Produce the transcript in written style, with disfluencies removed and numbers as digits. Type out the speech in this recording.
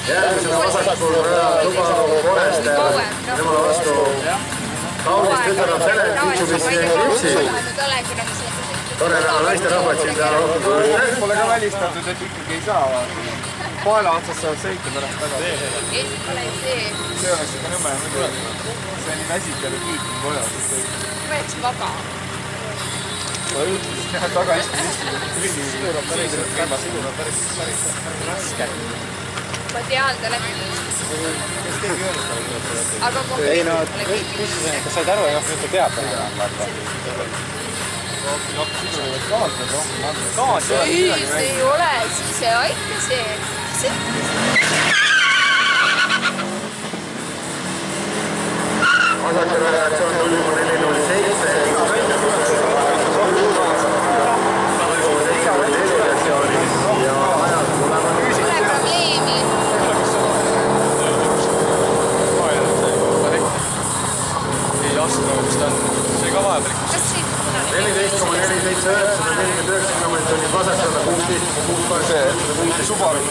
Järgmisena vasakul rajal Lubakogu Forester, temale vastu kaunist tütarab Selen, Mitsubishi Eclipse'i. Tore näha naisterahvad siin peale rohkem kui ühte. Pole ka välistatud, et ikkagi ei saa. Paela otsas saavad sõita pärast tagasi. See oleks ikka nõmme. See on nii väsitav, et kiitin kojas. Võeks vaba. Taga istus. Sidurab päris raske. Ma tean, ta läbi. Aga ei no, kas said aru, et ta teab enam, vaata. Ei ole, siis ei aita see. Vasakul reaktsioon 0,407. See ka vahepeal ikka. 14,479 kilomeetrit vasakule, 16,6 Subaru.